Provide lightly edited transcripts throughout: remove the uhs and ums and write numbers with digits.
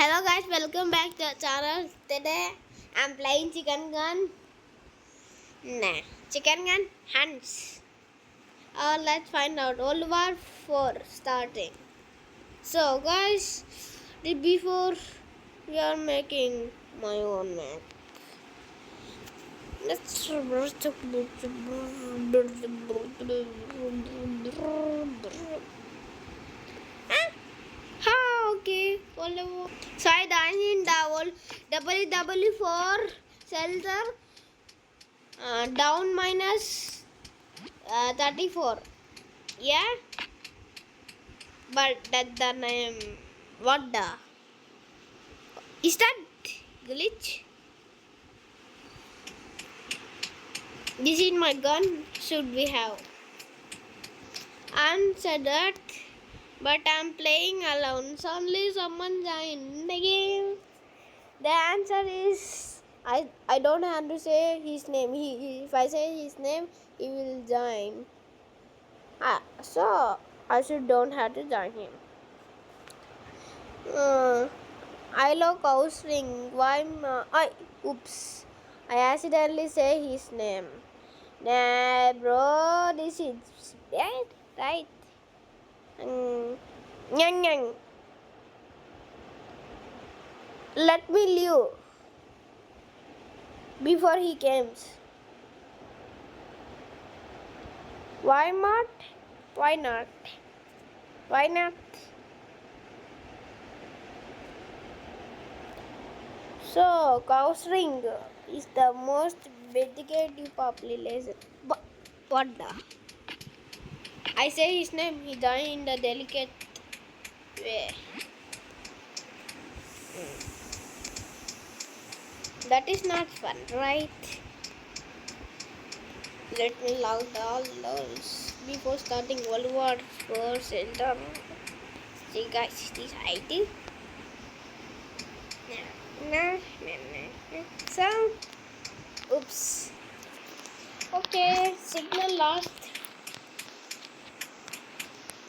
Hello guys, welcome back to our channel. Today I'm playing chicken gun. Nah, chicken gun hands. Let's find out. WW4 starting. So guys, before we are making my own map. Let's okay. So I done in the WW4 shelter down minus 34. Yeah, but that the name. What the? Is that glitch? This is my gun. Should we have answered that? But I'm playing alone. Suddenly someone joined the game. The answer is I don't have to say his name. If I say his name, he will join. So I don't have to join him. I love cows ring. Why? Oops! I accidentally say his name. Nah, bro, this is bad, right? Nyang nyang. Let me leave before he comes. Why not? Why not? Why not? So, cow's ring is the most dedicated population. What the? I say his name, he died in the delicate way. That is not fun, right? Let me log all those before starting World War 4 center. See guys, this ID. Nah. So, oops. Okay, signal lost.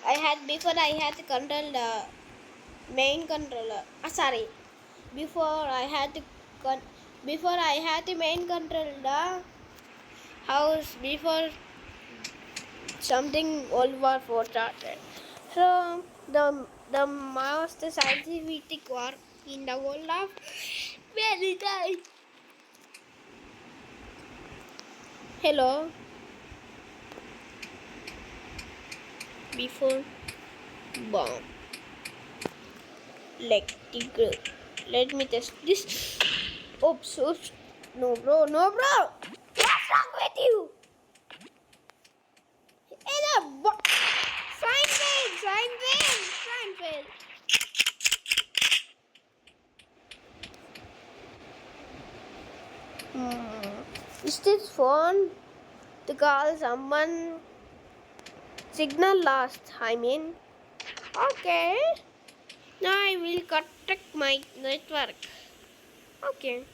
I had to control the main controller. Sorry. Before I had to main control the house before something World War 4 started. So the most scientific war in the world of very time. Hello. Before bomb. Let me test this. Oops. No bro. What's wrong with you? Hello. Sign fail. Is this phone to call someone? Signal lost. Okay. Now I will contact my network. Okay.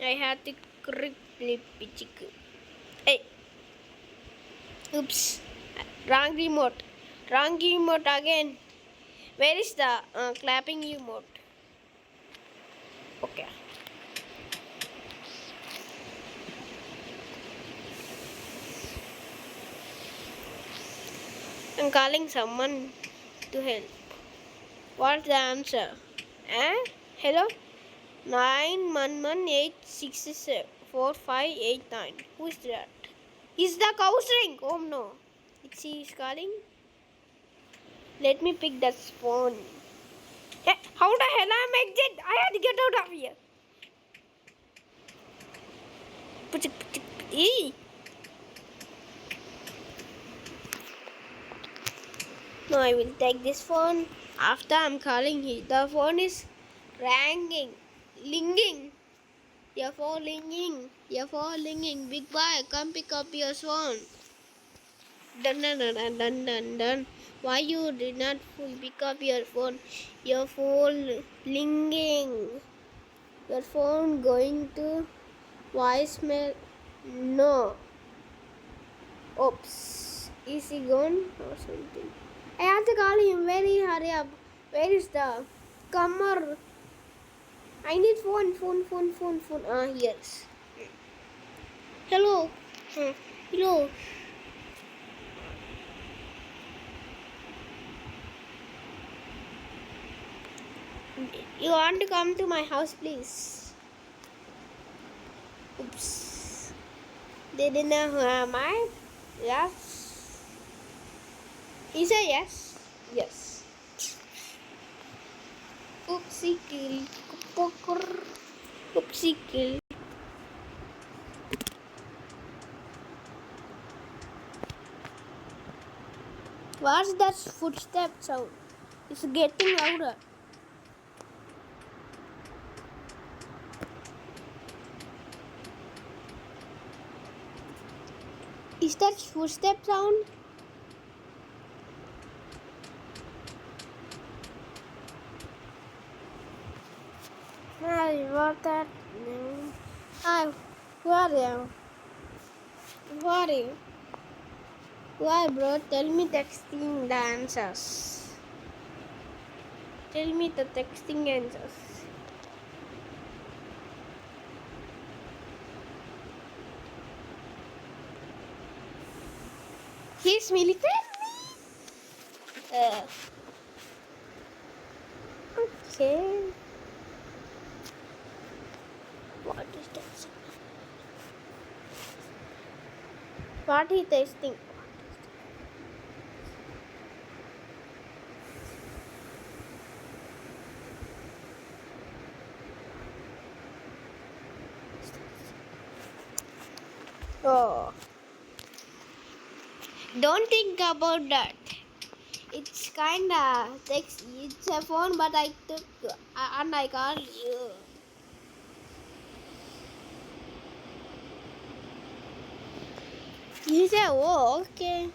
I have to quickly pick. Hey. Oops. Wrong remote again. Where is the clapping remote? Okay. I'm calling someone to help. What's the answer? Hello? 911864589. Who is that? Is the cow's ring? Oh no. She is calling. Let me pick the phone. Hey, how the hell am I exit? I had to get out of here. No, I will take this phone. After I'm calling him, the phone is ringing. Your phone ringing. Big boy, come pick up your phone. Dun. Why you did not pick up your phone? Your phone ringing. Your phone going to voicemail? No. Oops. Is he gone or something? I have to call him. Very hurry up. Where is the Come on. I need phone. Yes. Hello. Hello. You want to come to my house, please? Oops. They didn't know who am I? Yes. He said yes. Yes. Oopsie kill. Oopsie kill. What's that footstep sound? It's getting louder. Is that footstep sound? I what that? No. Hi, who are you? Who are you? Why, bro? Tell me texting the answers. Tell me the texting answers. He's military? Okay. What is that? What he testing? Oh. Don't think about that. It's kinda text. It's a phone, but I took and I called you. He said, "Oh, okay."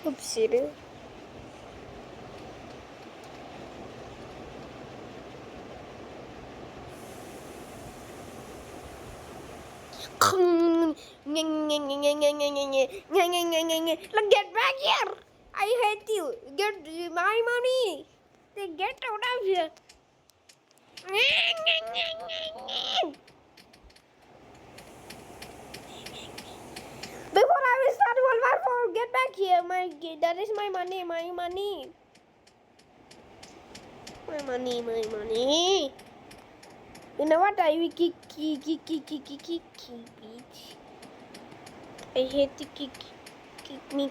Oopsie. Look, get back here! I hate you. Get my money. Get out of here. Before I will start World War 4, get back here. That is my money. My money. You know what? I will kick. I hate to kick. Kick me.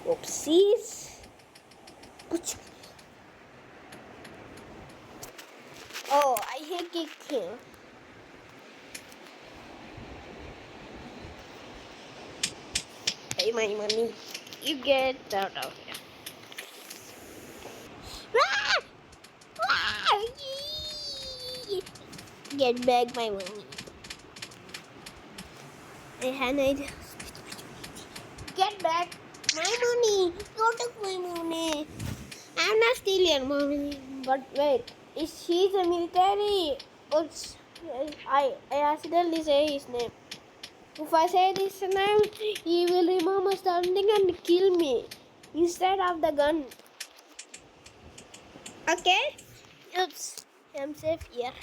Oopsies. Oh, I hate kicking. Hey, my money. You get out of here. Get back my money. I had an idea. Get back my money. You took my money. I'm not stealing your money. But wait, is he the military? Oops, I accidentally say his name. If I say this name, he will remember something and kill me instead of the gun. Okay? Oops, I'm safe here.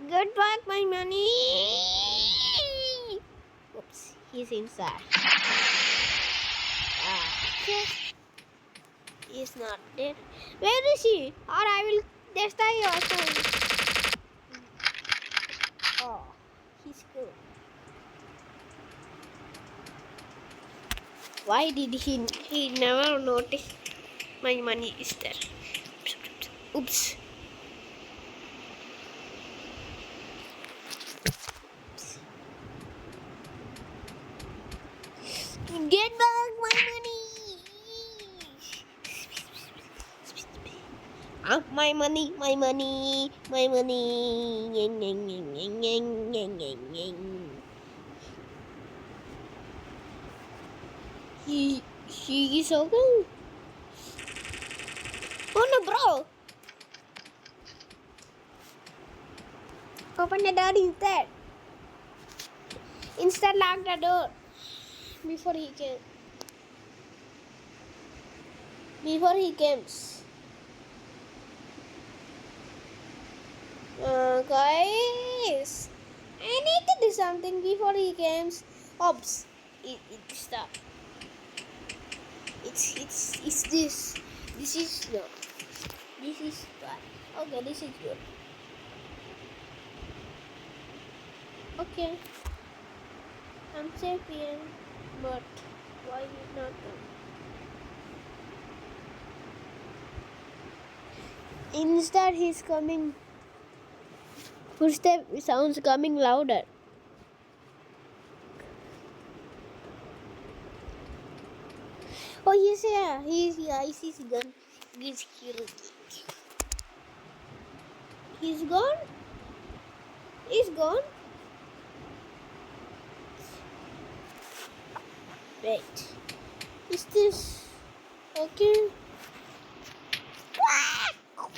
Get back my money. Oops, he's inside. Okay. He's not dead. Where is he? Or I will destroy your soul. Oh, he's good. Why did he never notice my money is there? Oops. Get back my money. My money. He is okay. Oh no, bro. Open the door instead. Instead, lock the door before he can. before he comes. Guys, I need to do something before he comes. Oops, stop. It's this. This is no. This is bad. Okay, this is good. Okay, I'm safe here, but why did not come? Instead, he's coming. Footstep sounds coming louder. Oh, he's here. He's here. I see his gun. He's here. He's gone. He's gone. Wait. Is this okay? Oh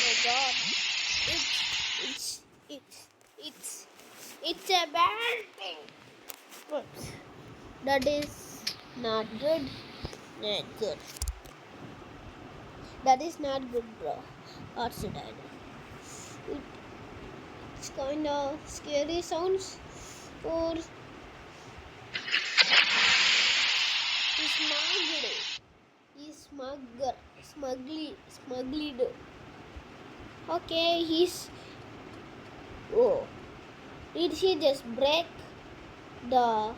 my god. It's a bad thing. Oops. That is not good. Not good. That is not good, bro. What should I do? It's kind of scary sounds. Or he's smuggled. He's smuggled. Okay, he's. Oh, did he just break the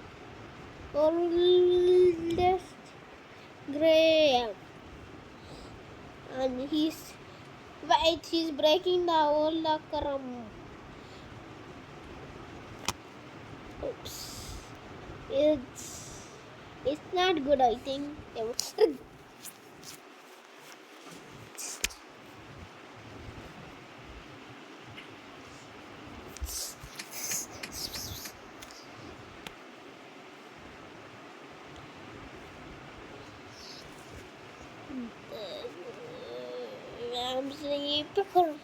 oldest grave? And he's breaking the old locker. Oops, it's not good, I think. I'm sleeping.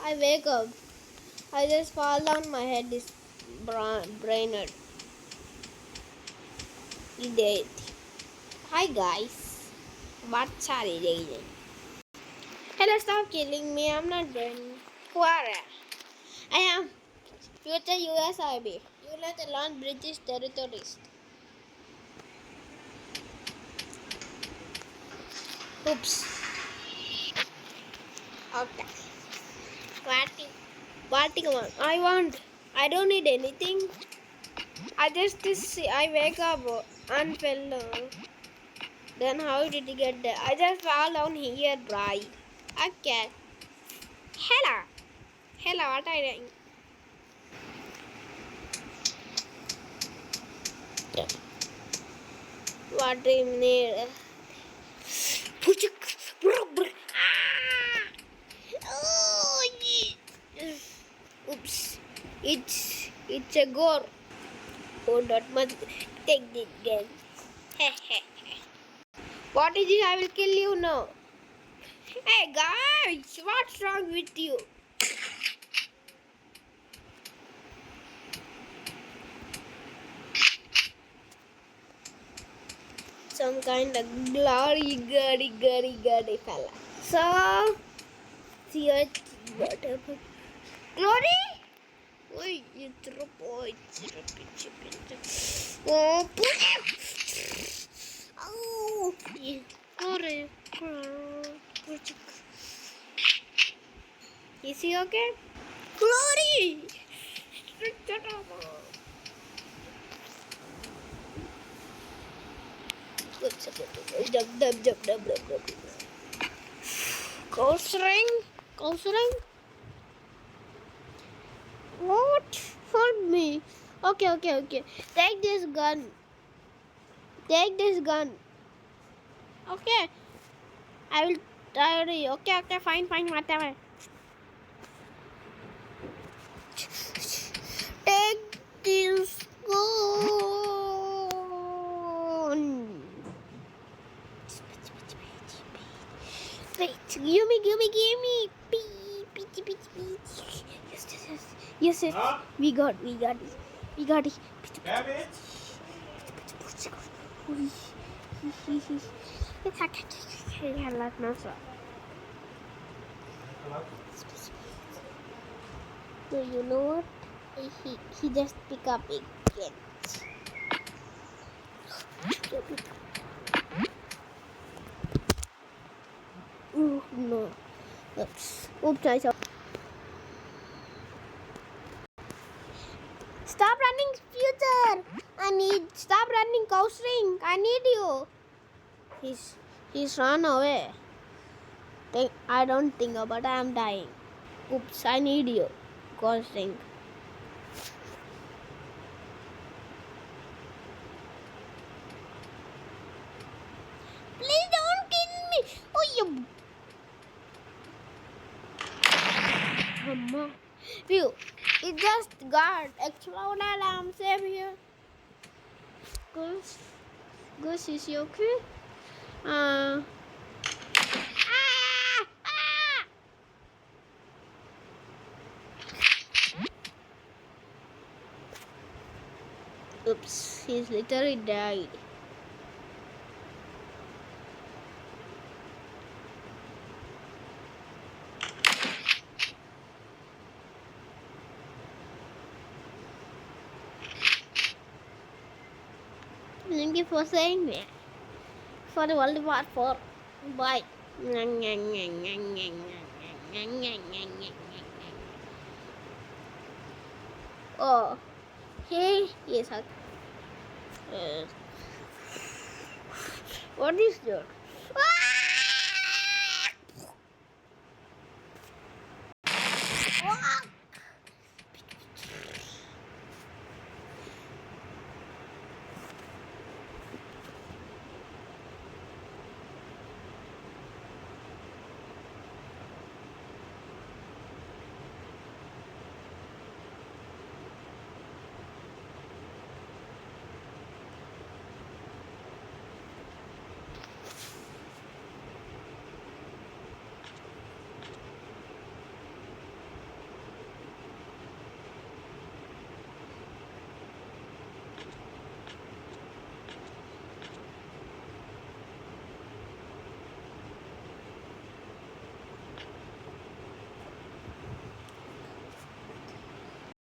I wake up. I just fall down. My head is brained. Idiot. Hi guys. What are you doing? Hello, stop killing me. I'm not doing. Who are you? I am future USIB. You let alone British territories. Oops. Okay. What do you want? I don't need anything. I wake up and fell down. Then how did you get there? I just fall down here, right? Okay. Hello. Hello, what are you doing? Yeah. What do you need? Oh, yeah. Oops. It's a gore. Oh, that must take this gun. What is it? I will kill you now. Hey guys, what's wrong with you? Some kind of glory fella. So, see what happened. Glory? Oi, you throw boy. Oh, oh, glory. Is he okay? Glory! Jump. Ghost ring? What? Hold me. Okay. Take this gun. Okay. I will try. Okay, fine, whatever. Take this gun. Wait, give me. Yes. Huh? We got it. We got it. Cabbage. So you know what? He just pick up again. Oh no. Oops, I saw. Stop running, future! Stop running, cow string. I need you. He's run away. I don't think about I am dying. Oops, I need you. Cow string. Please don't kill me. Oh, you. Mama. Phew. It just got exploded. I'm safe here. Goose, is you okay? Ah! Ah! Oops, he's literally died. Thank you for saying that. For the WW4. Bye. Oh, hey, yes. What is that? Ah!